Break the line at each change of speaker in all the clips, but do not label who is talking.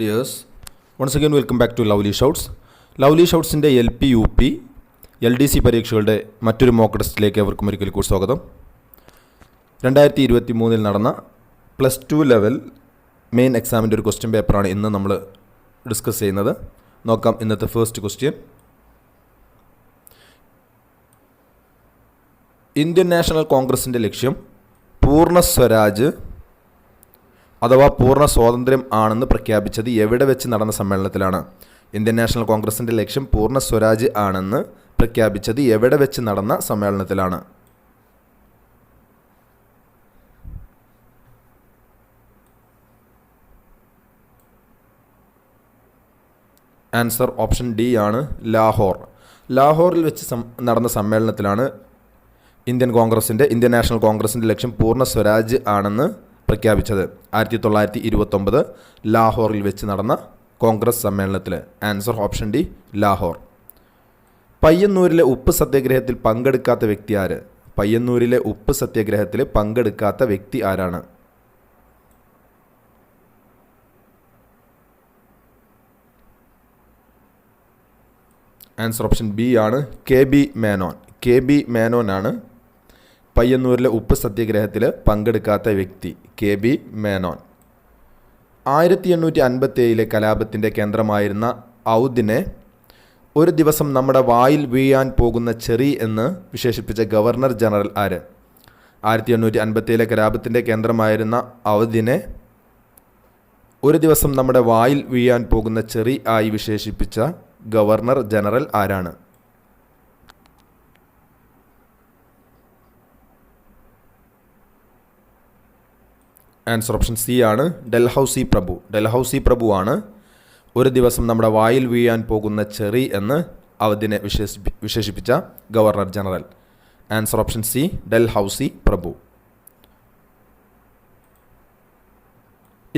Dears, once again welcome back to Lovely Shouts. Lovely Shoutsന്റെ LP UP LDC പരീക്ഷകളുടെ മറ്റൊരു mock ടെസ്റ്റിലേക്ക് അവർക്കും ഒരിക്കൽ കൂടി സ്വാഗതം. 2023 നടന്ന +2 ലെവൽ മെയിൻ എക്സാമിൻ്റെ ഒരു ക്വസ്റ്റ്യൻ പേപ്പറാണ് ഇന്ന് നമ്മൾ ഡിസ്കസ് ചെയ്യുന്നത്. നോക്കാം ഇന്നത്തെ ഫസ്റ്റ് ക്വസ്റ്റ്യൻ. ഇന്ത്യൻ നാഷണൽ കോൺഗ്രസിൻ്റെ ലക്ഷ്യം പൂർണ്ണ സ്വരാജ് അഥവാ പൂർണ്ണ സ്വാതന്ത്ര്യം ആണെന്ന് പ്രഖ്യാപിച്ചത് എവിടെ വെച്ച് നടന്ന സമ്മേളനത്തിലാണ്? ഇന്ത്യൻ നാഷണൽ കോൺഗ്രസിൻ്റെ ലക്ഷ്യം പൂർണ്ണ സ്വരാജ് ആണെന്ന് പ്രഖ്യാപിച്ചത് എവിടെ വെച്ച് നടന്ന സമ്മേളനത്തിലാണ്? ആൻസർ ഓപ്ഷൻ ഡി ആണ്, ലാഹോർ. ലാഹോറിൽ വെച്ച് നടന്ന സമ്മേളനത്തിലാണ് ഇന്ത്യൻ നാഷണൽ കോൺഗ്രസിൻ്റെ ലക്ഷ്യം പൂർണ്ണ സ്വരാജ് ആണെന്ന് പ്രഖ്യാപിച്ചത്. 1929 ലാഹോറിൽ വെച്ച് നടന്ന കോൺഗ്രസ് സമ്മേളനത്തിൽ. Answer option D, Lahore. പയ്യന്നൂരിലെ ഉപ്പ് സത്യാഗ്രഹത്തിൽ പങ്കെടുക്കാത്ത വ്യക്തി ആര്? പയ്യന്നൂരിലെ ഉപ്പ് സത്യാഗ്രഹത്തിൽ പങ്കെടുക്കാത്ത വ്യക്തി ആരാണ്? ആൻസർ ഓപ്ഷൻ ബി ആണ്, K B Menon. K B മേനോനാണ് പയ്യന്നൂരിലെ ഉപ്പ് സത്യാഗ്രഹത്തിൽ പങ്കെടുക്കാത്ത വ്യക്തി. K B Menon. 1857 കലാപത്തിൻ്റെ കേന്ദ്രമായിരുന്ന ഔധിനെ ഒരു ദിവസം നമ്മുടെ വായിൽ വീഴാൻ പോകുന്ന ചെറി എന്ന് വിശേഷിപ്പിച്ച ഗവർണർ ജനറൽ ആര്? 1857 കലാപത്തിൻ്റെ കേന്ദ്രമായിരുന്ന ഔധിനെ ഒരു ദിവസം നമ്മുടെ വായിൽ വീഴാൻ പോകുന്ന ചെറി ആയി വിശേഷിപ്പിച്ച ഗവർണർ ജനറൽ ആരാണ്? ആൻസർ ഓപ്ഷൻ സി ആണ്, ഡൽഹൌസി പ്രഭു. ഡൽഹൌസി പ്രഭുവാണ് ഒരു ദിവസം നമ്മുടെ വായിൽ വീഴാൻ പോകുന്ന ചെറി എന്ന് അവധിനെ വിശേഷിപ്പിച്ച governor general. Answer option C, Dalhousie പ്രഭു.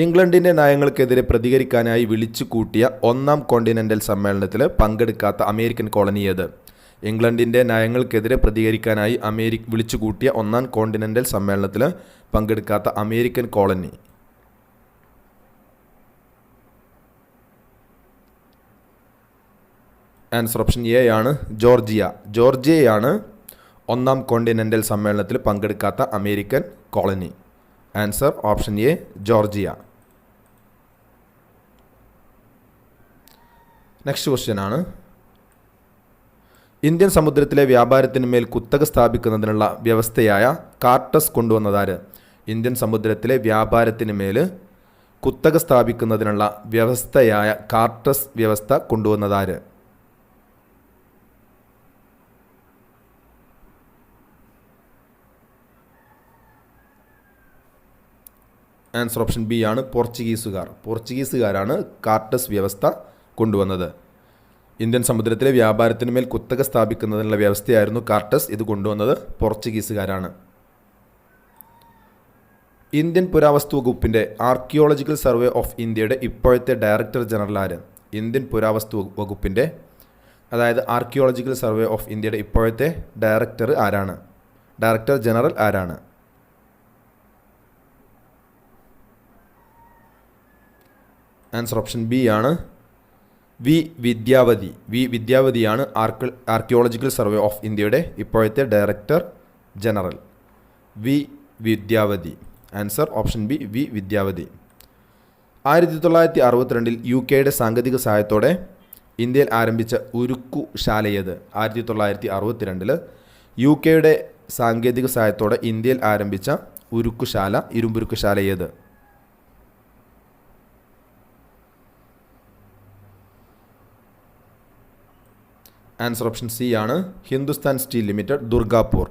ഇംഗ്ലണ്ടിൻ്റെ നയങ്ങൾക്കെതിരെ പ്രതികരിക്കാനായി വിളിച്ചു കൂട്ടിയ ഒന്നാം കോണ്ടിനെൻ്റൽ സമ്മേളനത്തിൽ പങ്കെടുക്കാത്ത അമേരിക്കൻ കോളനി ഏത്? ഇംഗ്ലണ്ടിൻ്റെ നയങ്ങൾക്കെതിരെ പ്രതികരിക്കാനായി വിളിച്ചു കൂട്ടിയ ഒന്നാം കോണ്ടിനെൻ്റൽ സമ്മേളനത്തിൽ പങ്കെടുക്കാത്ത American colony. Answer option A ആണ്, ജോർജിയ. ജോർജിയയാണ് ഒന്നാം കോണ്ടിനെൻ്റൽ സമ്മേളനത്തിൽ പങ്കെടുക്കാത്ത American colony. Answer option A, Georgia. Next question ആണ്, ഇന്ത്യൻ സമുദ്രത്തിലെ വ്യാപാരത്തിന് മേൽ കുത്തക സ്ഥാപിക്കുന്നതിനുള്ള വ്യവസ്ഥയായ കാർട്ടസ് കൊണ്ടുവന്നതാര്? ഇന്ത്യൻ സമുദ്രത്തിലെ വ്യാപാരത്തിന് മേൽ കുത്തക സ്ഥാപിക്കുന്നതിനുള്ള വ്യവസ്ഥയായ കാർട്ടസ് വ്യവസ്ഥ കൊണ്ടുവന്നതാര്? ആൻസർ ഓപ്ഷൻ ബി ആണ്, പോർച്ചുഗീസുകാർ. പോർച്ചുഗീസുകാരാണ് കാർട്ടസ് വ്യവസ്ഥ കൊണ്ടുവന്നത്. ഇന്ത്യൻ സമുദ്രത്തിലെ വ്യാപാരത്തിന് മേൽ കുത്തക സ്ഥാപിക്കുന്നതിനുള്ള വ്യവസ്ഥയായിരുന്നു കാർട്ടസ്. ഇത് കൊണ്ടുവന്നത് പോർച്ചുഗീസുകാരാണ്. ഇന്ത്യൻ പുരാവസ്തു വകുപ്പിൻ്റെ ആർക്കിയോളജിക്കൽ സർവേ ഓഫ് ഇന്ത്യയുടെ ഇപ്പോഴത്തെ ഡയറക്ടർ ജനറൽ ആര്? ഇന്ത്യൻ പുരാവസ്തു വകുപ്പിൻ്റെ, അതായത് ആർക്കിയോളജിക്കൽ സർവേ ഓഫ് ഇന്ത്യയുടെ ഇപ്പോഴത്തെ ഡയറക്ടർ ആരാണ്? ഡയറക്ടർ ജനറൽ ആരാണ്? ആൻസർ ഓപ്ഷൻ ബി ആണ്, വി വിദ്യാവതി. വി വിദ്യാവതിയാണ് ആർക്കിയോളജിക്കൽ സർവേ ഓഫ് ഇന്ത്യയുടെ ഇപ്പോഴത്തെ director general. V Vidyavathi. Answer option B, V Vidyavathi. 1962 UK സാങ്കേതിക സഹായത്തോടെ ഇന്ത്യയിൽ ആരംഭിച്ച ഉരുക്കുശാലയേത്? 1962 UK സാങ്കേതിക സഹായത്തോടെ ഇന്ത്യയിൽ ആരംഭിച്ച ഉരുക്കുശാല, ഇരുമ്പുരുക്കുശാല ഏത്? ആൻസർ ഓപ്ഷൻ സി ആണ്, Hindustan steel limited, Durgapur.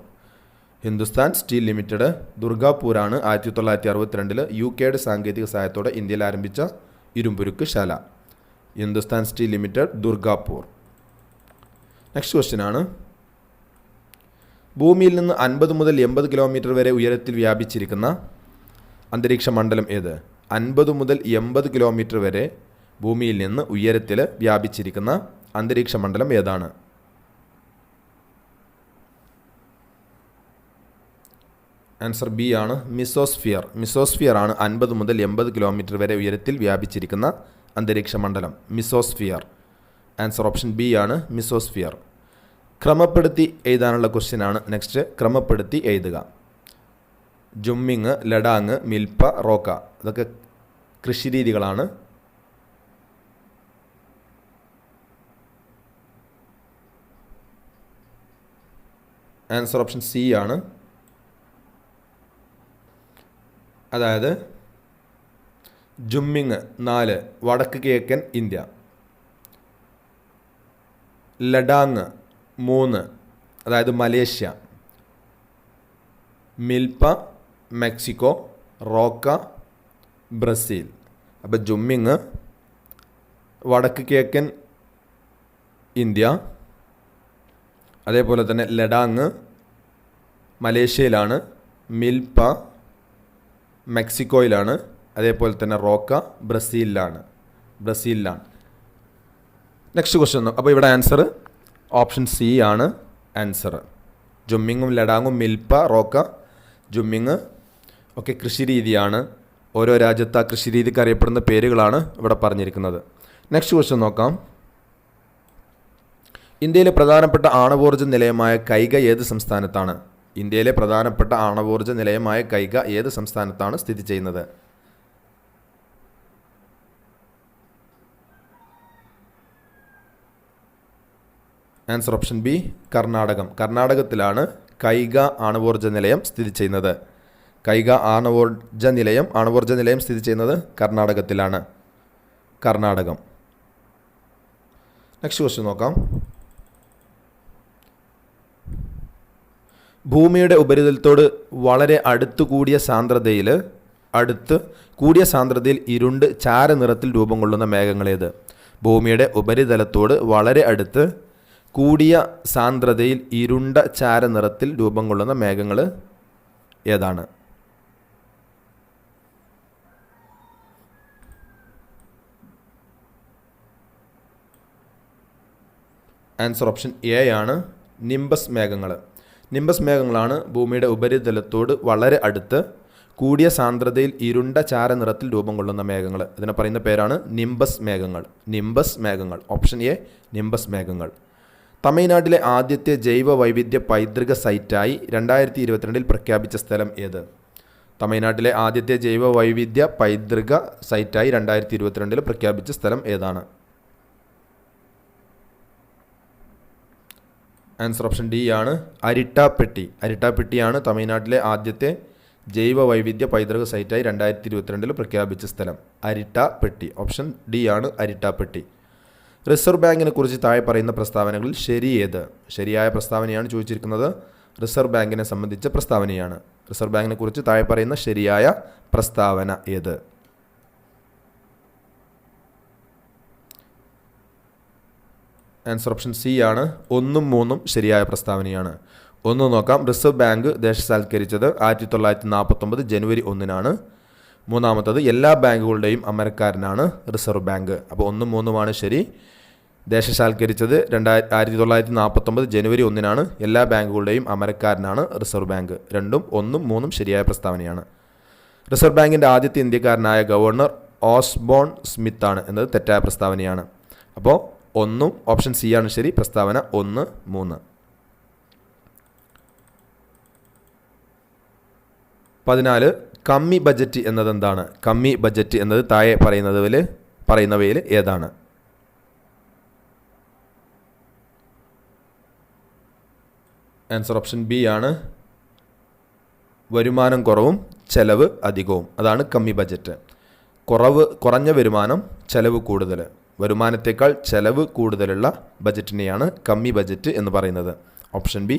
Hindustan steel limited, ദുർഗാപൂരാണ് 1962 UK സാങ്കേതിക സഹായത്തോടെ ഇന്ത്യയിൽ ആരംഭിച്ച ഇരുമ്പുരുക്ക് ശാല. Hindustan steel limited, Durgapur. Next question ആണ്, ഭൂമിയിൽ നിന്ന് 50 മുതൽ 80 കിലോമീറ്റർ വരെ ഉയരത്തിൽ വ്യാപിച്ചിരിക്കുന്ന അന്തരീക്ഷ മണ്ഡലം ഏത്? 50 മുതൽ 80 കിലോമീറ്റർ വരെ ഭൂമിയിൽ നിന്ന് ഉയരത്തിൽ വ്യാപിച്ചിരിക്കുന്ന അന്തരീക്ഷ മണ്ഡലം ഏതാണ്? ആൻസർ ബി ആണ്, മിസോസ്ഫിയർ. മിസോസ്ഫിയർ ആണ് 50 മുതൽ 80 കിലോമീറ്റർ വരെ ഉയരത്തിൽ വ്യാപിച്ചിരിക്കുന്ന അന്തരീക്ഷ മണ്ഡലം, മിസോസ്ഫിയർ. ആൻസർ ഓപ്ഷൻ ബി ആണ് മിസോസ്ഫിയർ. ക്രമപ്പെടുത്തി എഴുതാനുള്ള ക്വസ്റ്റ്യൻ ആണ് നെക്സ്റ്റ്. ക്രമപ്പെടുത്തി എഴുതുക. ജുമ്മിങ്, ലഡാങ്, മിൽപ്പ, റോക്ക ഇതൊക്കെ കൃഷിരീതികളാണ്. ആൻസർ ഓപ്ഷൻ സി ആണ്. അതായത് ജുമ്മിങ് 4 വടക്ക് കിഴക്കൻ ഇന്ത്യ, ലഡാങ് 3 അതായത് മലേഷ്യ, മിൽപ്പ മെക്സിക്കോ, റോക്ക ബ്രസീൽ. അപ്പോൾ ജുമ്മിങ് വടക്ക് കിഴക്കൻ ഇന്ത്യ, അതേപോലെ തന്നെ ലഡാങ് മലേഷ്യയിലാണ്, മിൽപ്പ മെക്സിക്കോയിലാണ്, അതേപോലെ തന്നെ റോക്ക ബ്രസീലിലാണ്. Next question. അപ്പോൾ ഇവിടെ ആൻസർ ഓപ്ഷൻ സി ആണ് ആൻസർ. ജുമ്മിങ്ങും ലഡാങ്ങും മിൽപ്പ റോക്ക ജുമ്മിങ് ഒക്കെ കൃഷിരീതിയാണ്. ഓരോ രാജ്യത്ത് ആ കൃഷിരീതിക്ക് അറിയപ്പെടുന്ന പേരുകളാണ് ഇവിടെ പറഞ്ഞിരിക്കുന്നത്. നെക്സ്റ്റ് ക്വസ്റ്റ്യൻ നോക്കാം. ഇന്ത്യയിലെ പ്രധാനപ്പെട്ട ആണവോർജ്ജ നിലയമായ കൈഗ ഏത് സംസ്ഥാനത്താണ്? ഇന്ത്യയിലെ പ്രധാനപ്പെട്ട ആണവോർജ്ജ നിലയമായ കൈഗ ഏത് സംസ്ഥാനത്താണ് സ്ഥിതി ചെയ്യുന്നത്? ആൻസർ ഓപ്ഷൻ ബി കർണാടകം. കർണാടകത്തിലാണ് കൈഗ ആണവോർജ്ജ നിലയം സ്ഥിതി ചെയ്യുന്നത്. കൈഗ ആണവോർജ്ജ നിലയം സ്ഥിതി ചെയ്യുന്നത് കർണാടകത്തിലാണ്. കർണാടകം. നെക്സ്റ്റ് ക്വസ്റ്റ്യൻ നോക്കാം. ഭൂമിയുടെ ഉപരിതലത്തോട് വളരെ അടുത്ത് കൂടിയ സാന്ദ്രതയിൽ ഇരുണ്ട് ചാരനിറത്തിൽ രൂപം കൊള്ളുന്ന മേഘങ്ങളേത്? ഭൂമിയുടെ ഉപരിതലത്തോട് വളരെ അടുത്ത് കൂടിയ സാന്ദ്രതയിൽ ഇരുണ്ട ചാരനിറത്തിൽ രൂപം കൊള്ളുന്ന മേഘങ്ങൾ ഏതാണ്? ആൻസർ ഓപ്ഷൻ എ ആണ് നിംബസ് മേഘങ്ങൾ. നിംബസ് മേഘങ്ങളാണ് ഭൂമിയുടെ ഉപരിതലത്തോട് വളരെ അടുത്ത് കൂടിയ സാന്ദ്രതയിൽ ഇരുണ്ട ചാരനിറത്തിൽ രൂപം കൊള്ളുന്ന മേഘങ്ങൾ. ഇതിനെ പറയുന്ന പേരാണ് നിംബസ് മേഘങ്ങൾ. ഓപ്ഷൻ എ നിംബസ് മേഘങ്ങൾ. തമിഴ്നാട്ടിലെ ആദ്യത്തെ ജൈവ വൈവിധ്യ പൈതൃക സൈറ്റായി 2022 പ്രഖ്യാപിച്ച സ്ഥലം ഏത്? തമിഴ്നാട്ടിലെ ആദ്യത്തെ ജൈവ വൈവിധ്യ പൈതൃക സൈറ്റായി 2022 പ്രഖ്യാപിച്ച സ്ഥലം ഏതാണ്? ആൻസർ ഓപ്ഷൻ ഡി ആണ് അരിട്ടാപ്പെട്ടിയാണ് തമിഴ്നാട്ടിലെ ആദ്യത്തെ ജൈവ വൈവിധ്യ പൈതൃക സൈറ്റായി 2022 പ്രഖ്യാപിച്ച സ്ഥലം. അരിട്ടാപ്പെട്ടി. ഓപ്ഷൻ ഡി ആണ് അരിട്ടാപ്പെട്ടി. റിസർവ് ബാങ്കിനെ കുറിച്ച് താഴെ പറയുന്ന പ്രസ്താവനകളിൽ ശരിയേത്? ശരിയായ പ്രസ്താവനയാണ് ചോദിച്ചിരിക്കുന്നത്. റിസർവ് ബാങ്കിനെ സംബന്ധിച്ച പ്രസ്താവനയാണ്. റിസർവ് ബാങ്കിനെ കുറിച്ച് താഴെ പറയുന്ന ശരിയായ പ്രസ്താവന ഏത്? ആൻസർ ഓപ്ഷൻ സി ആണ് 1ഉം 3ഉം ശരിയായ പ്രസ്താവനയാണ്. 1 നോക്കാം. റിസർവ് ബാങ്ക് ദേശസാൽക്കരിച്ചത് 1949 ജനുവരി 1-നാണ്. മൂന്നാമത്തത് എല്ലാ ബാങ്കുകളുടെയും അമരക്കാരനാണ് റിസർവ് ബാങ്ക്. അപ്പോൾ 1ഉം 3ഉമാണ് ശരി. ദേശസാൽക്കരിച്ചത് 1949 ജനുവരി 1-നാണ്. എല്ലാ ബാങ്കുകളുടെയും അമരക്കാരനാണ് റിസർവ് ബാങ്ക്. 2ഉം 1ഉം 3ഉം ശരിയായ പ്രസ്താവനയാണ്. റിസർവ് ബാങ്കിൻ്റെ ആദ്യത്തെ ഇന്ത്യക്കാരനായ ഗവർണർ ഓസ്ബോൺ സ്മിത്താണ് എന്നത് തെറ്റായ പ്രസ്താവനയാണ്. അപ്പോൾ 1ഉം ഓപ്ഷൻ സി ആണ് ശരി. പ്രസ്താവന 1, 3. 14 കമ്മി ബജറ്റ് എന്നത് എന്താണ്? കമ്മി ബജറ്റ് എന്നത് താഴെ പറയുന്നവയിൽ ഏതാണ്? ആൻസർ ഓപ്ഷൻ ബി ആണ് വരുമാനം കുറവും ചെലവ് അധികവും. അതാണ് കമ്മി ബജറ്റ്. കുറഞ്ഞ വരുമാനം, ചെലവ് കൂടുതൽ. വരുമാനത്തേക്കാൾ ചെലവ് കൂടുതലുള്ള ബജറ്റിനെയാണ് കമ്മി ബജറ്റ് എന്ന് പറയുന്നത്. ഓപ്ഷൻ ബി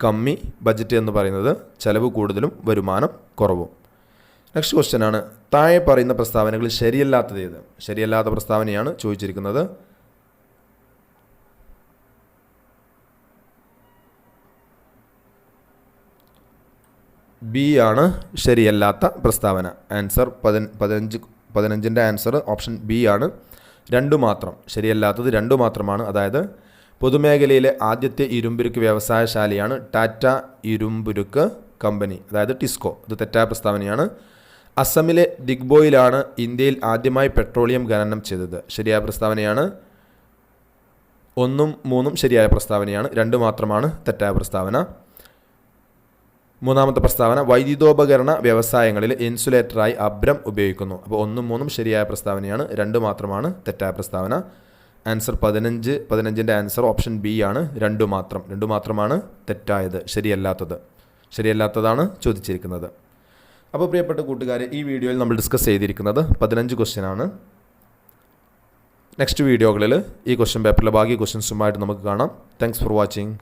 കമ്മി ബജറ്റ് എന്ന് പറയുന്നത് ചെലവ് കൂടുതലും വരുമാനം കുറവും. നെക്സ്റ്റ് ക്വസ്റ്റ്യൻ ആണ് താഴെ പറയുന്ന പ്രസ്താവനകളിൽ ശരിയല്ലാത്തത് ഏത്? ശരിയല്ലാത്ത പ്രസ്താവനയാണ് ചോദിച്ചിരിക്കുന്നത്. ബി ആണ് ശരിയല്ലാത്ത പ്രസ്താവന. ആൻസർ 15ൻ്റെ ആൻസർ ഓപ്ഷൻ ബി ആണ്. 2 മാത്രം. ശരിയല്ലാത്തത് 2 മാത്രമാണ്. അതായത് പൊതുമേഖലയിലെ ആദ്യത്തെ ഇരുമ്പുരുക്ക് വ്യവസായശാലയാണ് ടാറ്റ ഇരുമ്പുരുക്ക് കമ്പനി, അതായത് ടിസ്കോ. ഇത് തെറ്റായ പ്രസ്താവനയാണ്. അസമിലെ ദിഗ്ബോയിലാണ് ഇന്ത്യയിൽ ആദ്യമായി പെട്രോളിയം ഖനനം ചെയ്തത്. ശരിയായ പ്രസ്താവനയാണ്. 1ഉം 3ഉം ശരിയായ പ്രസ്താവനയാണ്. 2 മാത്രമാണ് തെറ്റായ പ്രസ്താവന. മൂന്നാമത്തെ പ്രസ്താവന വൈദ്യുതോപകരണ വ്യവസായങ്ങളിൽ ഇൻസുലേറ്ററായി അഭ്രം ഉപയോഗിക്കുന്നു. അപ്പോൾ 1ഉം 3ഉം ശരിയായ പ്രസ്താവനയാണ്. 2 മാത്രമാണ് തെറ്റായ പ്രസ്താവന. ആൻസർ 15ൻ്റെ ആൻസർ ഓപ്ഷൻ ബി ആണ്. 2 മാത്രമാണ് തെറ്റായത്, ശരിയല്ലാത്തതാണ് ചോദിച്ചിരിക്കുന്നത്. അപ്പോൾ പ്രിയപ്പെട്ട കൂട്ടുകാരെ, ഈ വീഡിയോയിൽ നമ്മൾ ഡിസ്കസ് ചെയ്തിരിക്കുന്നത് 15 ക്വസ്റ്റ്യനാണ്. നെക്സ്റ്റ് വീഡിയോകളിൽ ഈ ക്വസ്റ്റ്യൻ പേപ്പറിലെ ബാക്കി ക്വസ്റ്റ്യൻസുമായിട്ട് നമുക്ക് കാണാം. Thanks for watching.